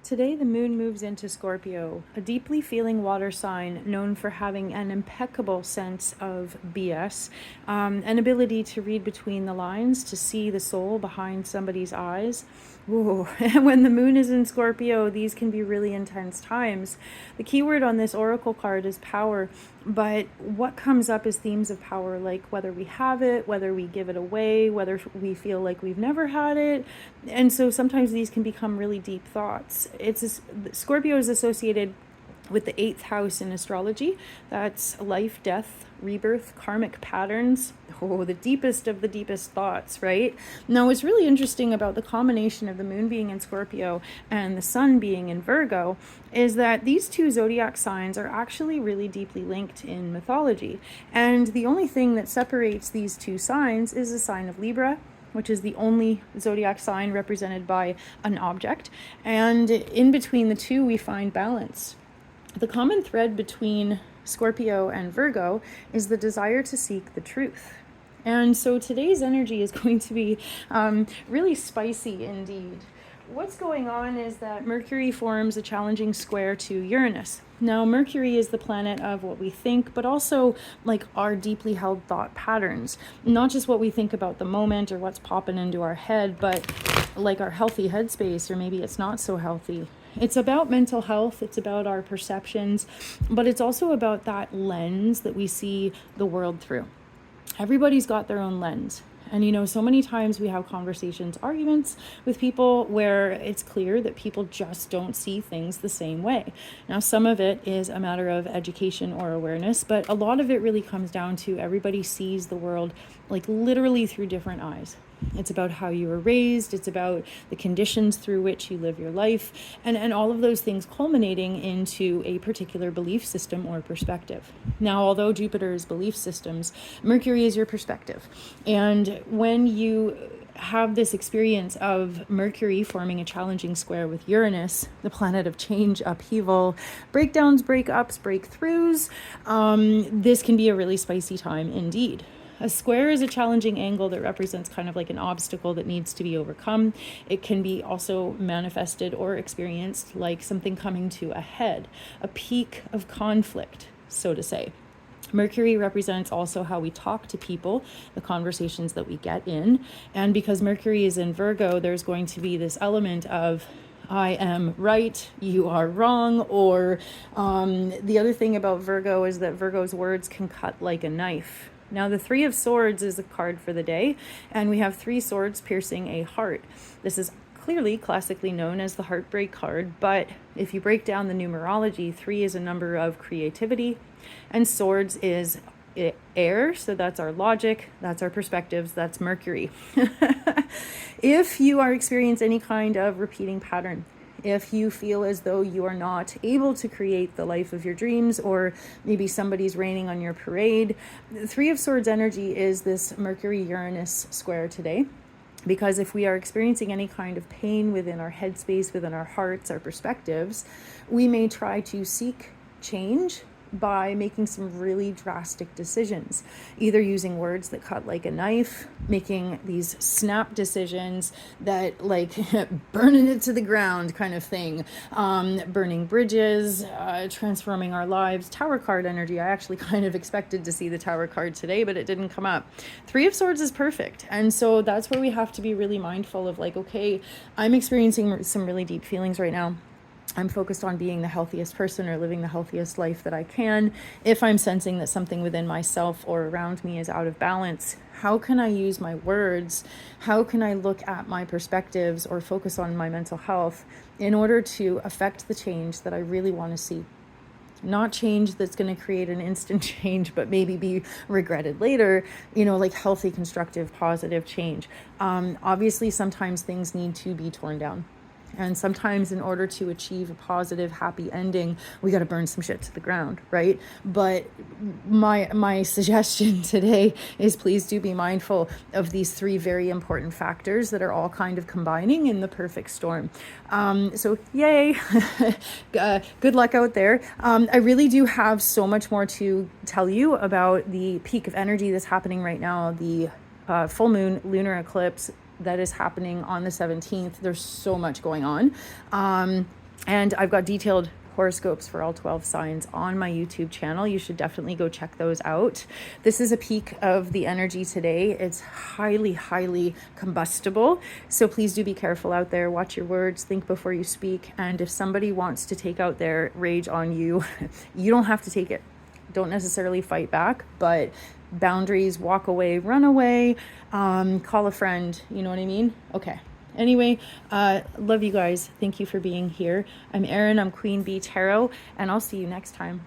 Today, the moon moves into Scorpio, a deeply feeling water sign known for having an impeccable sense of BS, an ability to read between the lines, to see the soul behind somebody's eyes. Ooh. When the moon is in Scorpio, these can be really intense times. The key word on this oracle card is power, but what comes up is themes of power, like whether we have it, whether we give it away, whether we feel like we've never had it. And so sometimes these can become really deep thoughts. Scorpio is associated with the 8th house in astrology. That's life, death, rebirth, karmic patterns. Oh, the deepest of the deepest thoughts, right? Now, what's really interesting about the combination of the moon being in Scorpio and the sun being in Virgo is that these two zodiac signs are actually really deeply linked in mythology. And the only thing that separates these two signs is the sign of Libra, which is the only zodiac sign represented by an object. And in between the two, we find balance. The common thread between Scorpio and Virgo is the desire to seek the truth. And so today's energy is going to be really spicy indeed. What's going on is that Mercury forms a challenging square to Uranus. Now, Mercury is the planet of what we think, but also like our deeply held thought patterns. Not just what we think about the moment or what's popping into our head, but like our healthy headspace, or maybe it's not so healthy. It's about mental health, it's about our perceptions, but it's also about that lens that we see the world through. Everybody's got their own lens. And so many times we have conversations, arguments with people where it's clear that people just don't see things the same way. Now, some of it is a matter of education or awareness, but a lot of it really comes down to everybody sees the world like literally through different eyes. It's about how you were raised. It's about the conditions through which you live your life, and all of those things culminating into a particular belief system or perspective. Now, although Jupiter is belief systems, Mercury is your perspective. And when you have this experience of Mercury forming a challenging square with Uranus, the planet of change, upheaval, breakdowns, breakups, breakthroughs, this can be a really spicy time indeed. A square is a challenging angle that represents kind of like an obstacle that needs to be overcome. It can be also manifested or experienced like something coming to a head, a peak of conflict, so to say. Mercury represents also how we talk to people, the conversations that we get in. And because Mercury is in Virgo, there's going to be this element of I am right, you are wrong, or the other thing about Virgo is that Virgo's words can cut like a knife. Now, the 3 of Swords is a card for the day, and we have 3 swords piercing a heart. This is clearly classically known as the heartbreak card, but if you break down the numerology, 3 is a number of creativity, and swords is air, so that's our logic, that's our perspectives, that's Mercury. If you are experiencing any kind of repeating pattern, if you feel as though you are not able to create the life of your dreams, or maybe somebody's raining on your parade, the 3 of Swords energy is this Mercury-Uranus square today. Because if we are experiencing any kind of pain within our headspace, within our hearts, our perspectives, we may try to seek change by making some really drastic decisions, either using words that cut like a knife, making these snap decisions that like burning it to the ground kind of thing, burning bridges, transforming our lives. Tower card energy. I actually kind of expected to see the Tower card today, but it didn't come up. 3 of Swords is perfect. And so that's where we have to be really mindful of like, okay, I'm experiencing some really deep feelings right now. I'm focused on being the healthiest person or living the healthiest life that I can. If I'm sensing that something within myself or around me is out of balance, how can I use my words? How can I look at my perspectives or focus on my mental health in order to affect the change that I really want to see? Not change that's going to create an instant change, but maybe be regretted later, like healthy, constructive, positive change. Obviously, sometimes things need to be torn down. And sometimes in order to achieve a positive, happy ending, we got to burn some shit to the ground, right? But my suggestion today is please do be mindful of these 3 very important factors that are all kind of combining in the perfect storm. So yay, good luck out there. I really do have so much more to tell you about the peak of energy that's happening right now, the full moon lunar eclipse that is happening on the 17th. There's so much going on. And I've got detailed horoscopes for all 12 signs on my YouTube channel. You should definitely go check those out. This is a peek of the energy today. It's highly, highly combustible. So please do be careful out there. Watch your words, think before you speak. And if somebody wants to take out their rage on you, you don't have to take it. Don't necessarily fight back, but boundaries, walk away, run away, call a friend. You know what I mean? Okay. Anyway, love you guys. Thank you for being here. I'm Erin. I'm Queen Bee Tarot, and I'll see you next time.